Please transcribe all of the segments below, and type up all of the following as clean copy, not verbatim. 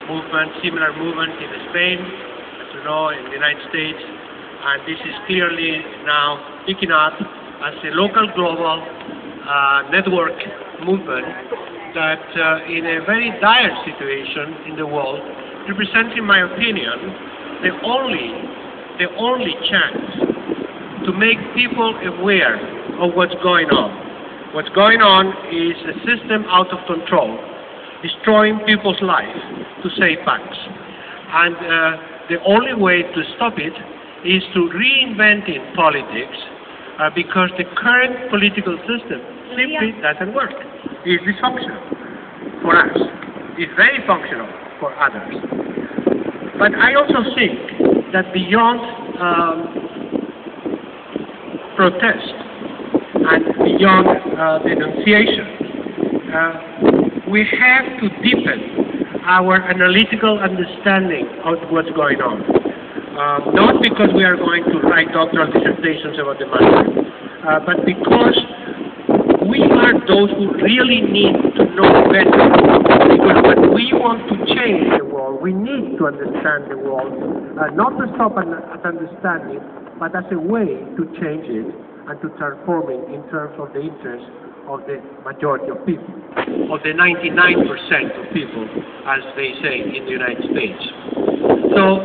movement, similar movement in Spain, as you know, in the United States, and this is clearly now picking up as a local global network movement that in a very dire situation in the world represents, in my opinion, the only chance to make people aware of what's going on. What's going on is a system out of control, destroying people's lives to save banks. And the only way to stop it is to reinvent in politics because the current political system simply doesn't work. It's dysfunctional for us. It's very functional for others. But I also think that beyond protest and beyond denunciation, we have to deepen our analytical understanding of what's going on. Not because we are going to write doctoral dissertations about the matter, but because we are those who really need to know better. Because when we want to change the world, we need to understand the world, not to stop at understanding, but as a way to change it and to transform it in terms of the interest of the majority of people, of the 99% of people, as they say in the United States. So,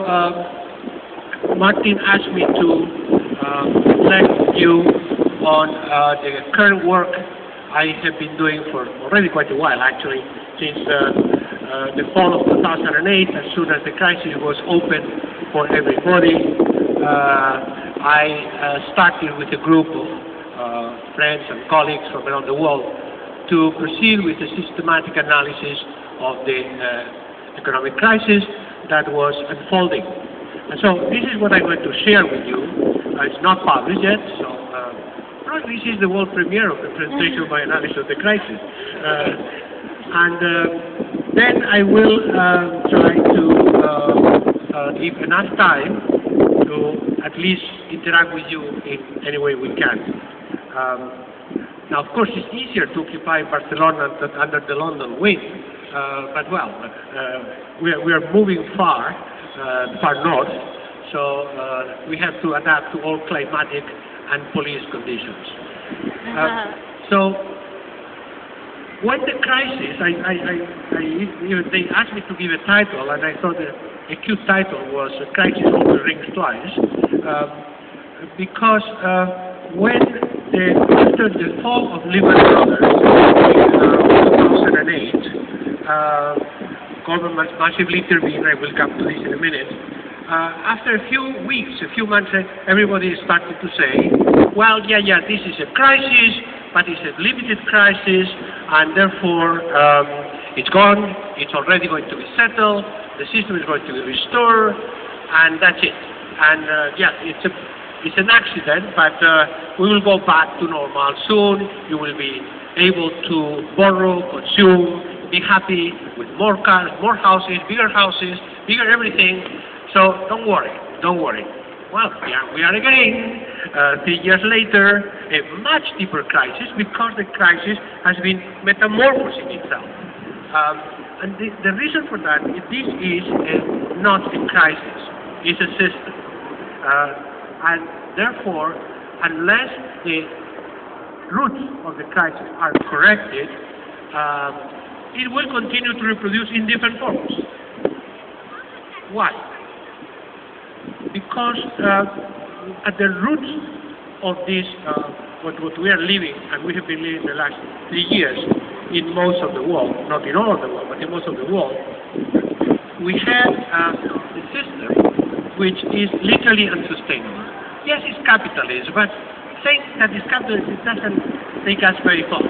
Martin asked me to reflect you on the current work I have been doing for already quite a while, actually, since the fall of 2008, as soon as the crisis was open for everybody. I started with a group of friends and colleagues from around the world to proceed with a systematic analysis of the economic crisis that was unfolding. And so this is what I'm going to share with you. It's not published yet, so this is the world premiere of the presentation of my analysis of the crisis. Then I will try to leave enough time to at least interact with you in any way we can. Now, of course, it's easier to occupy Barcelona under the London wind, but we are moving far north, so we have to adapt to all climatic and police conditions. So, when the crisis, they asked me to give a title, and I thought a cute title was "A Crisis Always Rings Twice," because after the fall of Lehman Brothers in 2008, governments massively intervened. I will come to this in a minute. After a few weeks, a few months, everybody started to say, well, yeah, this is a crisis, but it's a limited crisis, and therefore it's gone, it's already going to be settled, the system is going to be restored, and that's it. And it's an accident, but we will go back to normal soon. You will be able to borrow, consume, be happy with more cars, more houses, bigger everything. So don't worry. Well, here we are again, 3 years later, a much deeper crisis because the crisis has been metamorphosing itself. And the reason for that is this is not a crisis, it's a system. And therefore, unless the roots of the crisis are corrected, it will continue to reproduce in different forms. Why? Because at the roots of this, what we are living, and we have been living the last 3 years in most of the world, not in all of the world, but in most of the world, we have a system which is literally unsustainable. Yes, it's capitalism, but saying that it's capitalism doesn't take us very far.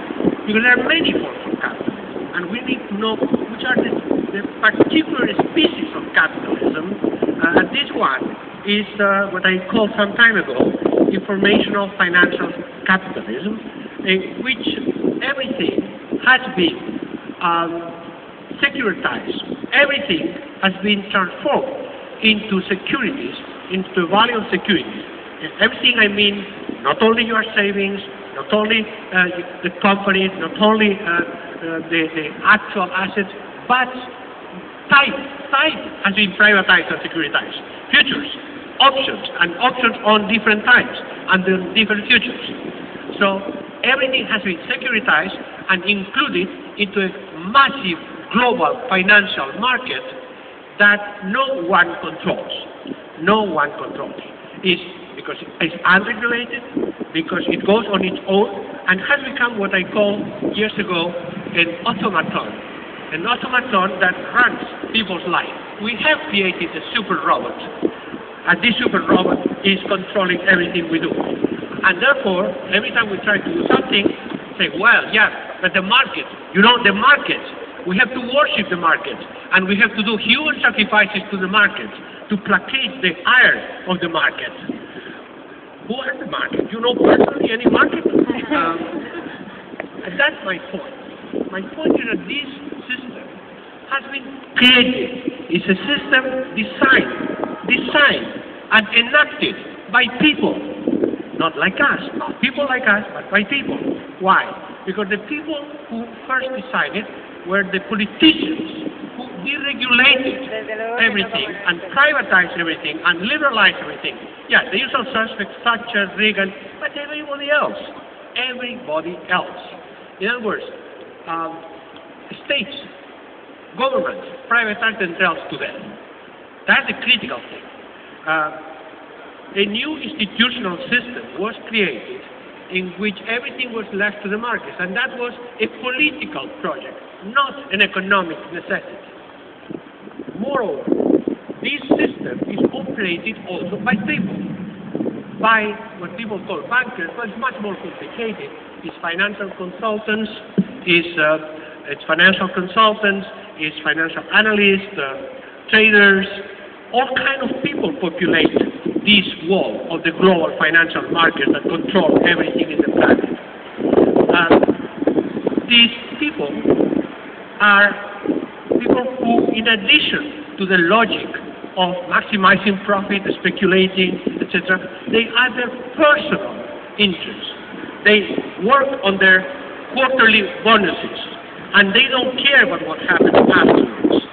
Because there are many forms of capitalism, and we need to know which are the particular species of capitalism. And this one is what I called some time ago informational financial capitalism, in which everything has been securitized. Everything has been transformed into securities, into value of securities. Everything I mean, not only your savings, not only the companies, not only the actual assets, but type type has been privatized and securitized. Futures, options, and options on different types and the different futures. So everything has been securitized and included into a massive global financial market that no one controls. No one controls. It's because it's unregulated, because it goes on its own, and has become what I called years ago an automaton. An automaton that runs people's life. We have created a super robot, and this super robot is controlling everything we do. And therefore, every time we try to do something, say, well, yeah, but the market, the market, we have to worship the market, and we have to do human sacrifices to the market to placate the ire of the market. Who are the market? You know personally any market? And that's my point. My point is that this system has been created. It's a system designed and enacted by people. Not like us, not people like us, but by people. Why? Because the people who first decided were the politicians who deregulated everything and privatized everything and liberalized everything. Yeah, the usual suspects, Thatcher, Reagan, but everybody else. Everybody else. In other words, states, governments privatize themselves to them. That's the critical thing. A new institutional system was created in which everything was left to the markets, and that was a political project, not an economic necessity. Moreover, this system is operated also by people, by what people call bankers, but it's much more complicated. It's financial consultants, it's financial analysts, traders, all kind of people populate this wall of the global financial market that control everything in the planet. These people are people who, in addition to the logic of maximizing profit, speculating, etc., they have their personal interests. They work on their quarterly bonuses, and they don't care about what happens afterwards.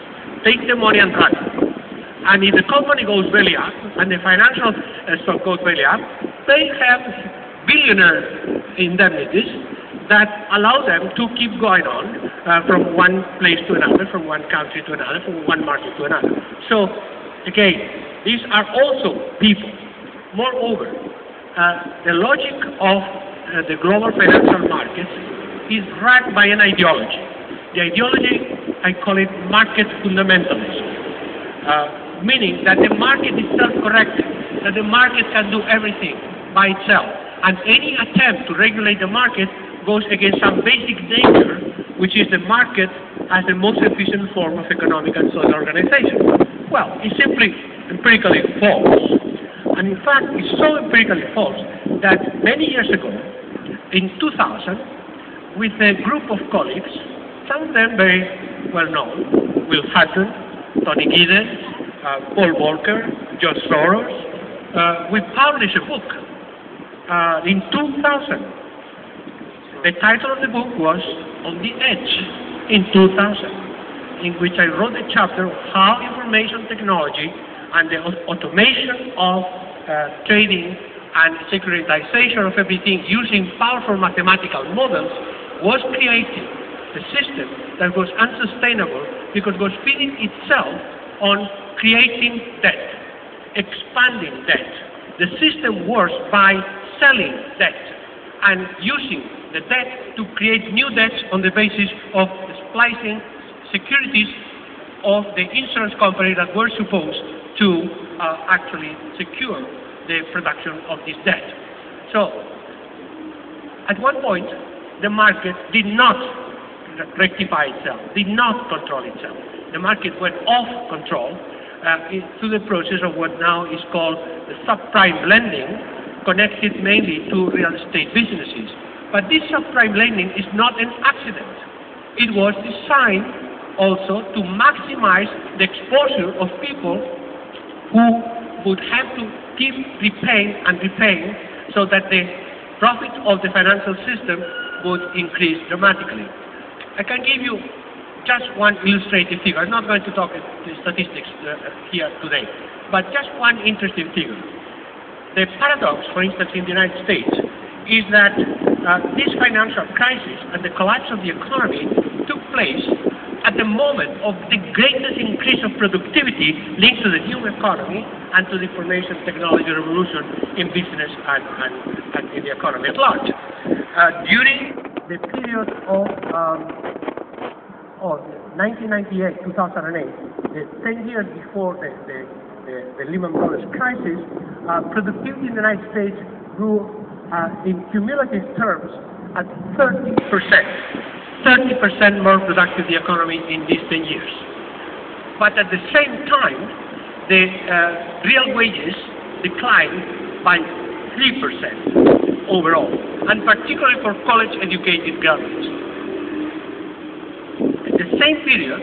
Take the money and run. And if the company goes belly up, and the financial stock goes belly up, they have billionaire indemnities that allow them to keep going on from one place to another, from one country to another, from one market to another. So, again, these are also people. Moreover, the logic of the global financial markets is run by an ideology. The ideology, I call it market fundamentalism. Meaning that the market is self-correcting, that the market can do everything by itself, and any attempt to regulate the market goes against some basic nature, which is the market as the most efficient form of economic and social organization. Well, it's simply empirically false. And in fact, it's so empirically false that many years ago, in 2000, with a group of colleagues, some of them very well known, Will Hutton, Tony Giddens, Paul Volcker, George Soros, we published a book in 2000. The title of the book was On the Edge in 2000, in which I wrote a chapter of how information technology and the automation of trading and securitization of everything using powerful mathematical models was creating a system that was unsustainable because it was feeding itself on creating debt, expanding debt. The system works by selling debt and using the debt to create new debts on the basis of splicing securities of the insurance company that were supposed to actually secure the production of this debt. So, at one point, the market did not rectify itself, did not control itself. The market went off control through the process of what now is called the subprime lending, connected mainly to real estate businesses. But this subprime lending is not an accident. It was designed also to maximize the exposure of people who would have to keep repaying and repaying so that the profit of the financial system would increase dramatically. I can give you just one illustrative figure. I'm not going to talk the statistics here today, but just one interesting figure. The paradox, for instance, in the United States, is that this financial crisis and the collapse of the economy took place at the moment of the greatest increase of productivity linked to the new economy and to the information technology revolution in business and in the economy at large. During the period of 1998, 2008, the 10 years before the Lehman Brothers crisis, productivity in the United States grew in cumulative terms at 30%. 30% more productive the economy in these 10 years. But at the same time, the real wages declined by 3% overall, and particularly for college-educated graduates. In the same period,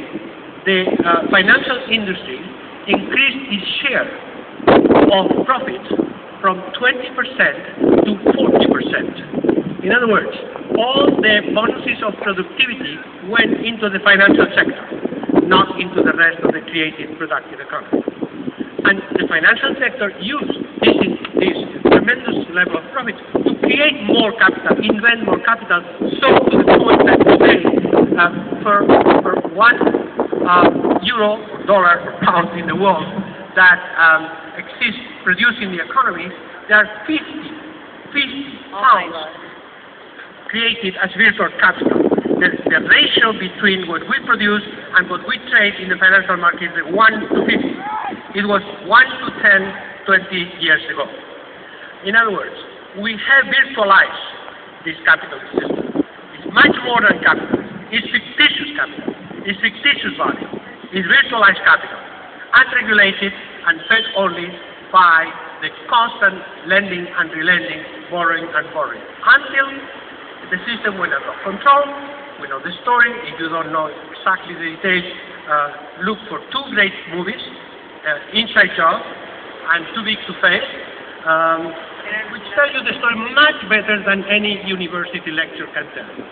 the financial industry increased its share of profits from 20% to 40%. In other words, all the bonuses of productivity went into the financial sector, not into the rest of the creative, productive economy. And the financial sector used this tremendous level of profit to create more capital, invent more capital, so to the point that today, for €1, dollar, or pound in the world that exists producing the economy, there are 50 pounds created as virtual capital. The ratio between what we produce and what we trade in the financial market is 1 to 50. It was 1 to 10, 20 years ago. In other words, we have virtualized this capitalist system. It's much more than capital. It's fictitious capital. It's fictitious value. It's virtualized capital, unregulated and fed only by the constant lending and relending, borrowing and borrowing, until the system went out of control. We know the story. If you don't know exactly the details, look for two great movies, Inside Job and Too Big to Fail, which tell you the story much better than any university lecture can tell you.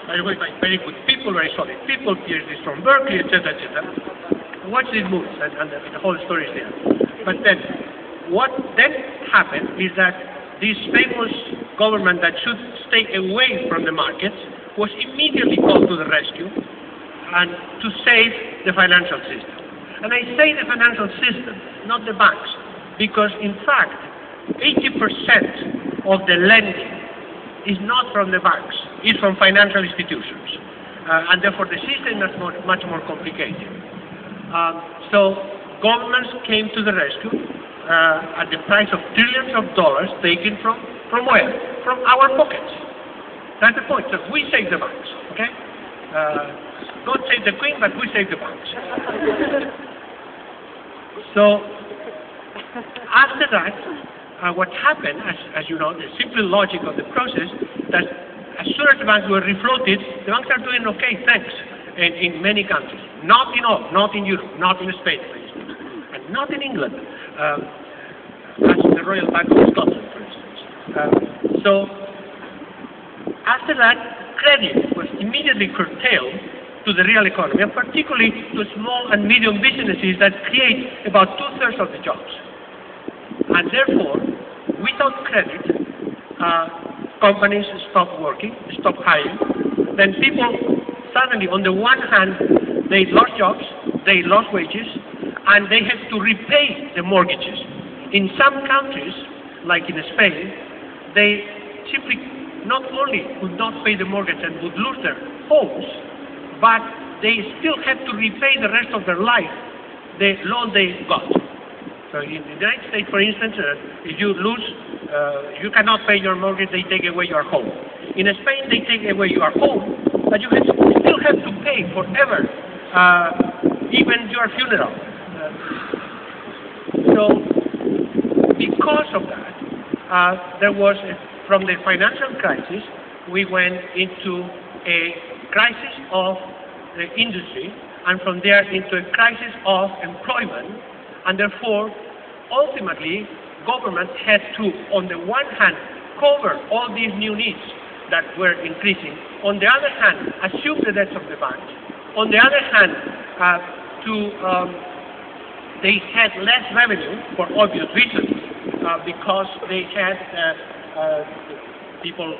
By the way, by very good people, very solid people, PhDs from Berkeley, etc., etc. Watch these movies, and the whole story is there. But then, what then happened is that this famous government that should stay away from the markets was immediately called to the rescue and to save the financial system. And I say the financial system, not the banks, because in fact, 80% of the lending is not from the banks, it's from financial institutions. And therefore the system is much more complicated. So governments came to the rescue at the price of trillions of dollars taken from where? From our pockets. That's the point. So we save the banks, okay? God save the Queen, but we save the banks. So after that, what happened, as you know, the simple logic of the process, that as soon as the banks were refloated, the banks are doing okay, thanks, in many countries. Not in all, not in Europe, not in Spain, for instance, and not in England, as the Royal Bank of Scotland, for instance. So after that, credit was immediately curtailed to the real economy, and particularly to small and medium businesses that create about 2/3 of the jobs. And therefore, without credit, companies stop working, stop hiring. Then people suddenly, on the one hand, they lost jobs, they lost wages, and they have to repay the mortgages. In some countries, like in Spain, they simply not only would not pay the mortgage and would lose their homes, but they still have to repay the rest of their life the loan they got. So in the United States, for instance, if you lose, you cannot pay your mortgage, they take away your home. In Spain, they take away your home, but you still have to pay forever, even your funeral. So because of that, there was, from the financial crisis, we went into a crisis of the industry, and from there into a crisis of employment, and therefore, ultimately, governments had to, on the one hand, cover all these new needs that were increasing. On the other hand, assume the debts of the banks. On the other hand, they had less revenue for obvious reasons because they had people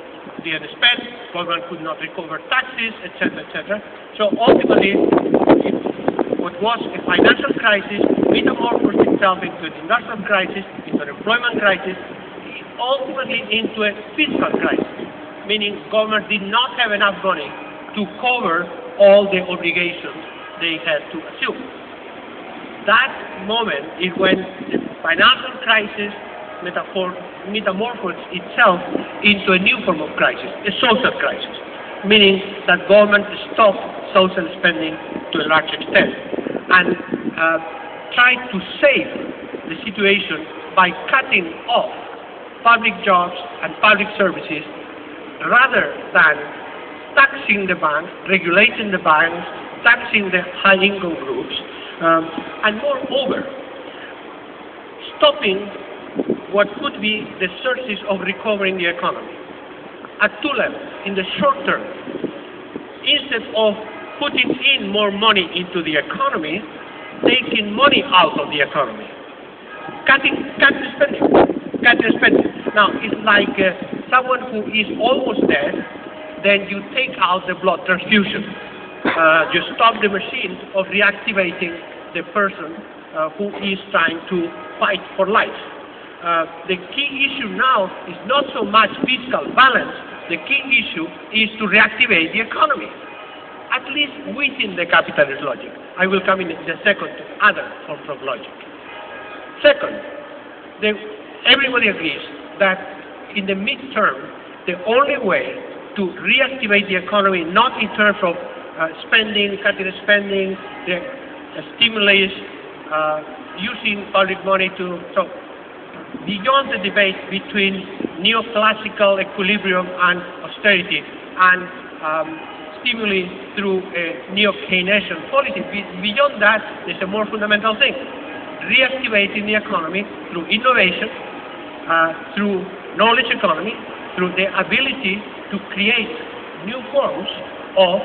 didn't spend, government could not recover taxes, etc., etc. So ultimately, what was a financial crisis metamorphosed itself into an industrial crisis, into an employment crisis, ultimately into a fiscal crisis, meaning government did not have enough money to cover all the obligations they had to assume. That moment is when the financial crisis metamorphosed itself into a new form of crisis, a social crisis, meaning that government stopped social spending to a large extent and tried to save the situation by cutting off public jobs and public services rather than taxing the banks, regulating the banks, taxing the high-income groups, and moreover, stopping what could be the sources of recovering the economy. At two levels. In the short term, instead of putting in more money into the economy, taking money out of the economy. Cutting spending. Now, it's like someone who is almost dead, then you take out the blood transfusion. You stop the machine of reactivating the person who is trying to fight for life. The key issue now is not so much fiscal balance. The key issue is to reactivate the economy, at least within the capitalist logic. I will come in the second to other forms of logic. Second, everybody agrees that in the midterm, the only way to reactivate the economy, not in terms of spending, cutting spending, the stimulus, using public money to... So, beyond the debate between neoclassical equilibrium and austerity and stimuli through a neo-Keynesian policy, beyond that, there's a more fundamental thing. Reactivating the economy through innovation, through knowledge economy, through the ability to create new forms of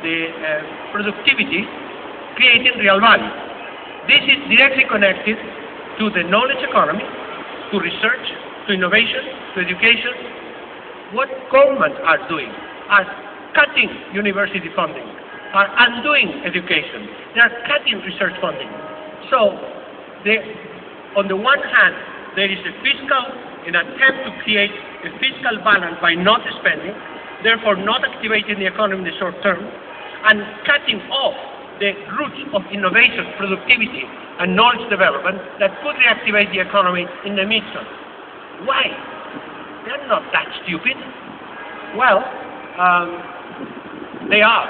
the productivity, creating real value. This is directly connected to the knowledge economy, to research, to innovation, to education. What governments are doing are cutting university funding, are undoing education. They are cutting research funding. So, on the one hand, there is an attempt to create a fiscal balance by not spending, therefore not activating the economy in the short term, and cutting off the roots of innovation, productivity, and knowledge development that could reactivate the economy in the midterm. Why? They're not that stupid. Well, they are.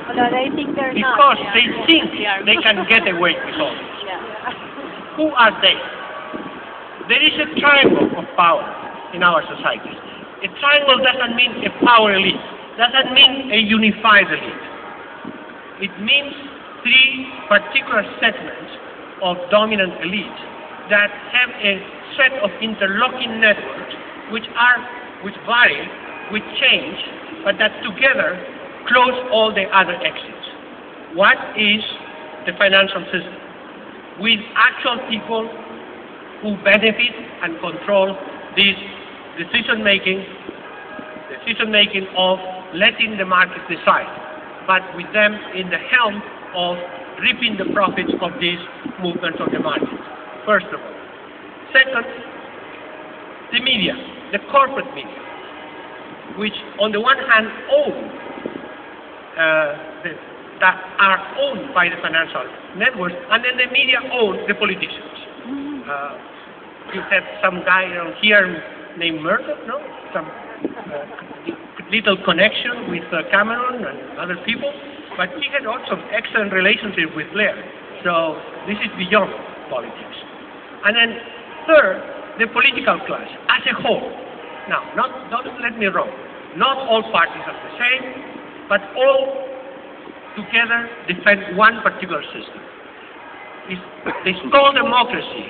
Although they think they're because not. they think they can get away with all this. Yeah. Who are they? There is a triangle of power in our societies. A triangle doesn't mean a power elite. Doesn't mean a unified elite. It means three particular segments of dominant elites that have a set of interlocking networks which vary, which change, but that together close all the other exits. One is the financial system, with actual people who benefit and control this decision-making of letting the market decide, but with them in the helm of reaping the profits of these movements of the market, first of all. Second, the media, the corporate media, which on the one hand that are owned by the financial networks, and then the media own the politicians. You have some guy around here named Murdoch, no? Some little connection with Cameron and other people, but he had also excellent relationship with Blair. So this is beyond politics. And then third, the political class as a whole. Now, don't let me wrong. Not all parties are the same, but all together defend one particular system. They stole democracy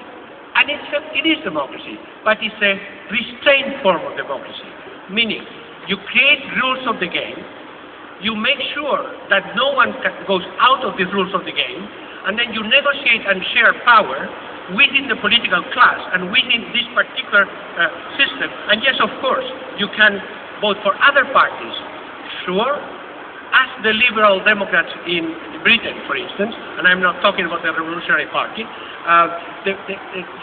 And it is democracy, but it's a restrained form of democracy, meaning you create rules of the game, you make sure that no one goes out of the rules of the game, and then you negotiate and share power within the political class and within this particular system. And yes, of course, you can vote for other parties, sure, as the Liberal Democrats in Britain, for instance, and I'm not talking about the Revolutionary Party, the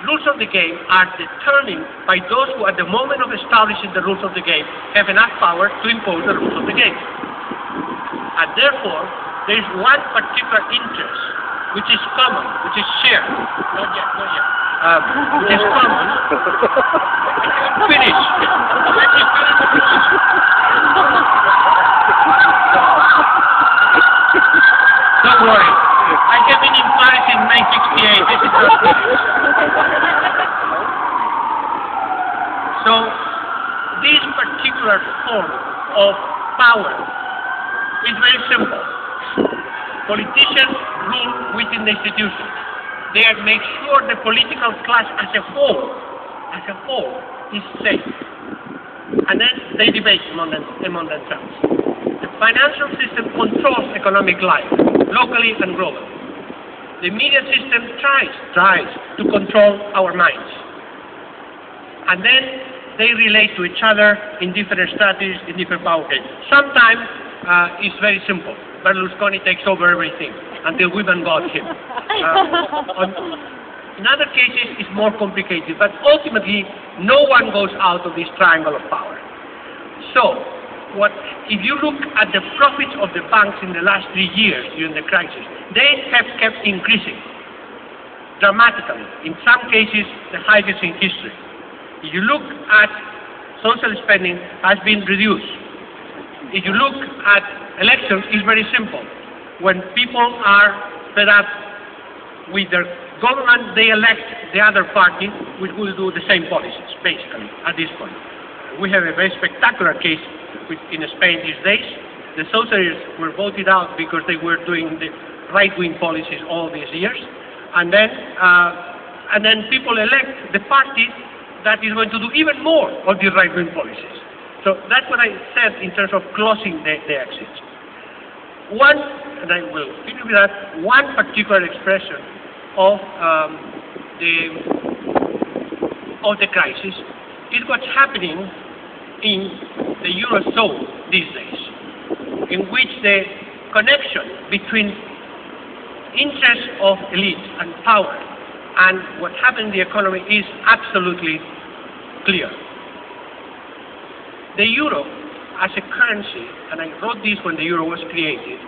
rules of the game are determined by those who, at the moment of establishing the rules of the game, have enough power to impose the rules of the game. And therefore, there is one particular interest which is common, which is shared. Not yet. Which is common. Finish. Let me finish. Don't worry. I have been in Paris in May '68. This is not finished. So, this particular form of power is very simple. Politicians rule within the institutions. They make sure the political class as a whole is safe. And then they debate among themselves. The financial system controls economic life, locally and globally. The media system tries to control our minds. And then they relate to each other in different strategies, in different power games. Sometimes it's very simple. Berlusconi takes over everything until women got him. In other cases, it's more complicated, but ultimately, no one goes out of this triangle of power. So, if you look at the profits of the banks in the last 3 years during the crisis, they have kept increasing dramatically. In some cases, the highest in history. If you look at social spending, has been reduced. If you look at elections, it's very simple. When people are fed up with their government, they elect the other party, which will do the same policies, basically, at this point. We have a very spectacular case in Spain these days. The socialists were voted out because they were doing the right-wing policies all these years. And then people elect the party that is going to do even more of the right-wing policies. So that's what I said in terms of closing the exits. One, and I will finish with that, one particular expression of the crisis is what's happening in the Eurozone these days, in which the connection between interests of elites and power and what happens in the economy is absolutely clear. The euro as a currency, and I wrote this when the euro was created,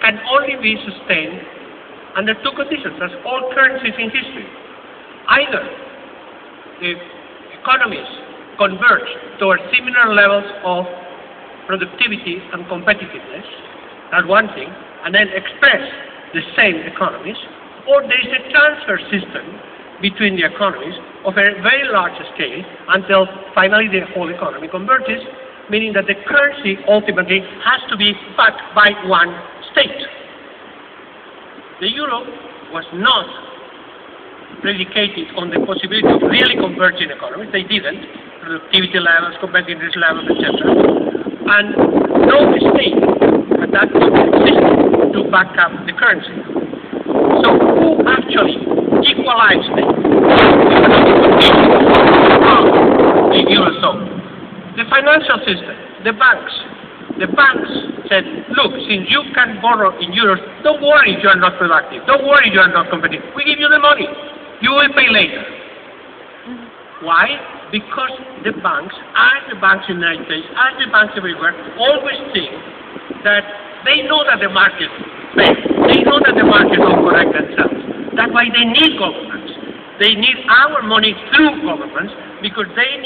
can only be sustained under two conditions, as all currencies in history. Either the economies converge towards similar levels of productivity and competitiveness, that's one thing, and then express the same economies, or there is a transfer system between the economies of a very large scale until finally the whole economy converges, meaning that the currency ultimately has to be backed by one state. The euro was not predicated on the possibility of really converging economies. They didn't. Productivity levels, competitiveness levels, etc. And no state at that point existed to back up the currency. So who actually equalized the economic conditions of the Eurozone? The financial system, the banks. The banks said, look, since you can borrow in euros, don't worry if you are not productive. Don't worry if you are not competitive. We give you the money. You will pay later. Why? Because the banks, as the banks in the United States, as the banks everywhere, always think that they know that the market fails. They know that the market will correct themselves. That's why they need governments. They need our money through governments because they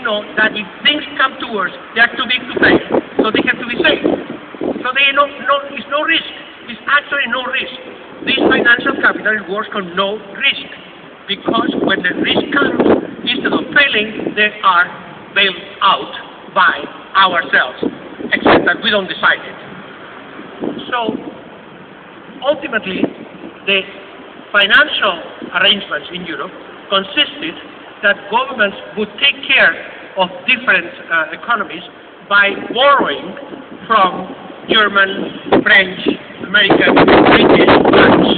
know that if things come to worse, they are too big to pay. So they have to be safe. So it's no risk. It's actually no risk. This financial capital works on no risk. Because when the risk comes, instead of failing, they are bailed out by ourselves, except that we don't decide it. So, ultimately, the financial arrangements in Europe consisted that governments would take care of different economies by borrowing from German, French, American, British banks.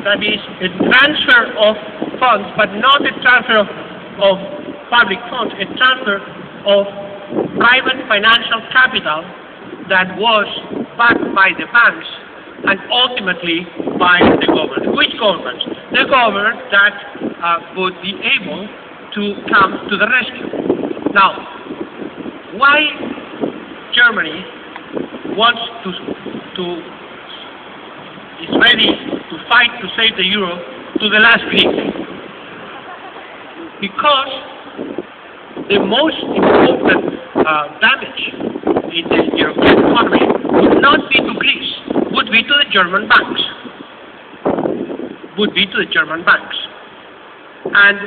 That is a transfer of funds, but not a transfer of public funds, a transfer of private financial capital that was backed by the banks and ultimately by the government. Which government? The government that would be able to come to the rescue. Now, why Germany wants is ready to fight to save the euro to the last Greek? Because the most important damage in the European economy would not be to Greece, would be to the German banks. And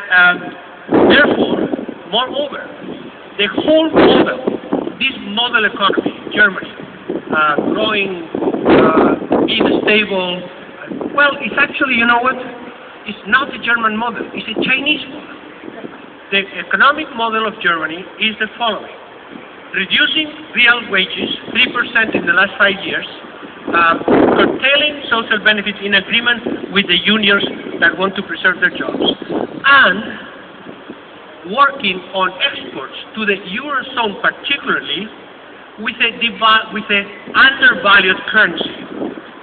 therefore, moreover, the whole model, this model economy, Germany, growing, being stable, well, it's actually, you know what? It's not a German model, it's a Chinese model. The economic model of Germany is the following: reducing real wages 3% in the last 5 years, curtailing social benefits in agreement with the unions that want to preserve their jobs, and working on exports to the Eurozone particularly with a undervalued currency.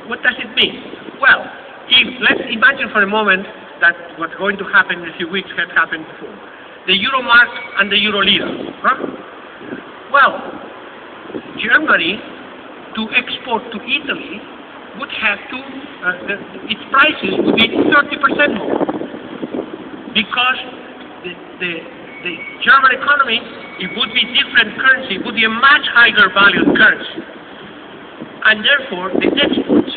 What does it mean? Well, let's imagine for a moment that what's going to happen in a few weeks had happened before. The euro mark and the euro lira. Huh? Well, Germany, to export to Italy, would have to, its prices would be 30% more. Because the German economy, it would be different currency, it would be a much higher valued currency. And therefore, the exports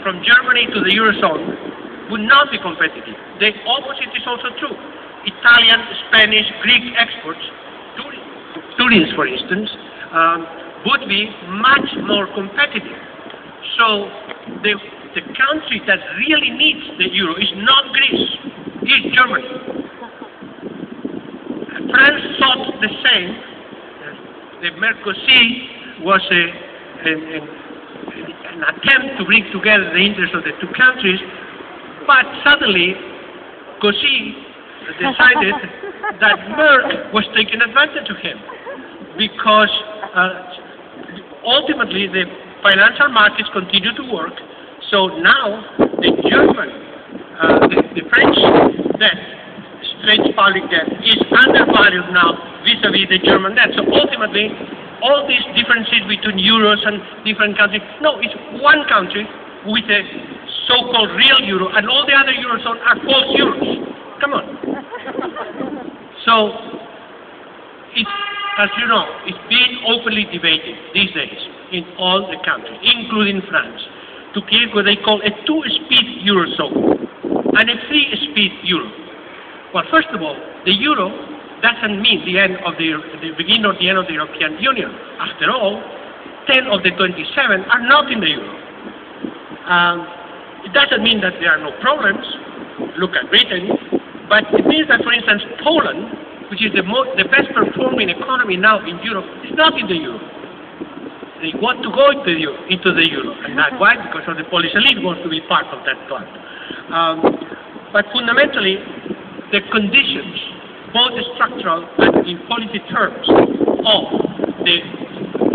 from Germany to the Eurozone would not be competitive. The opposite is also true. Italian, Spanish, Greek exports, tourists for instance, would be much more competitive. So the country that really needs the euro is not Greece, it's Germany. France thought the same. The Mercosur was an attempt to bring together the interests of the two countries, but suddenly Cossy decided that Merck was taking advantage of him, because ultimately the financial markets continue to work. So now the German, the French debt, French public debt, is undervalued now vis-a-vis the German debt. So ultimately, all these differences between euros and different countries, no, it's one country with a so-called real euro, and all the other eurozone are false euros. Come on. So, as you know, it's being openly debated these days in all the countries, including France, to create what they call a two-speed eurozone and a three-speed euro. Well, first of all, the euro doesn't mean the end of the beginning or the end of the European Union. After all, 10 of the 27 are not in the euro. It doesn't mean that there are no problems. Look at Britain. But it means that, for instance, Poland, which is the best performing economy now in Europe, is not in the euro. They want to go into the euro. And that's why? Because of the Polish elite wants to be part of that part. But fundamentally, the conditions, both structural and in policy terms, of the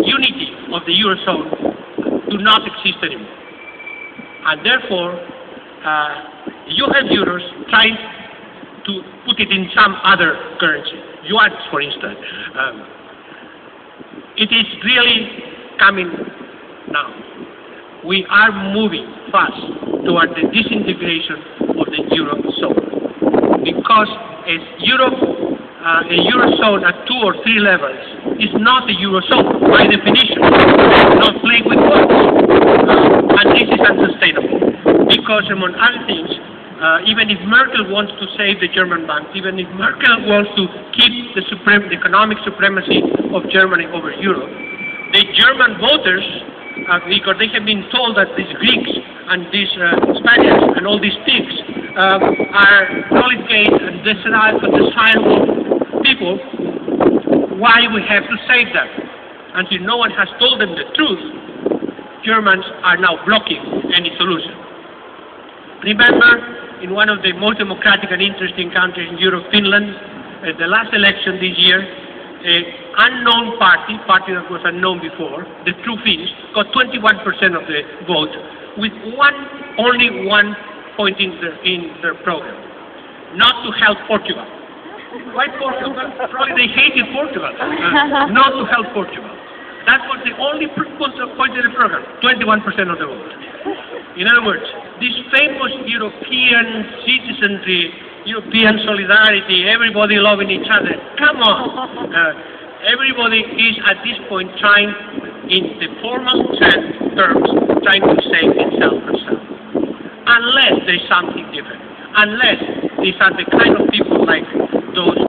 unity of the Eurozone do not exist anymore. And therefore, you have euros trying to put it in some other currency, yuan, for instance. It is really coming now. We are moving fast toward the disintegration of the Eurozone, because a Eurozone at 2 or 3 levels is not a Eurozone by definition. Not playing with words, and this is unsustainable, because among other things, even if Merkel wants to save the German banks, even if Merkel wants to keep the economic supremacy of Germany over Europe, the German voters, because they have been told that these Greeks and these Spaniards and all these pigs are knowledge-gate and desirable people, why we have to save them? Until no one has told them the truth, Germans are now blocking any solution. Remember, in one of the most democratic and interesting countries in Europe, Finland, at the last election this year, an unknown party that was unknown before, the True Finns, got 21% of the vote, with only one point in their program: not to help Portugal. Why Portugal? Well, probably they hated Portugal. Not to help Portugal. That was the only point in the program, 21% of the vote. In other words, this famous European citizenry, European solidarity, everybody loving each other, come on. Everybody is at this point trying, in the formal terms, trying to save itself herself. Unless there's something different. Unless these are the kind of people like those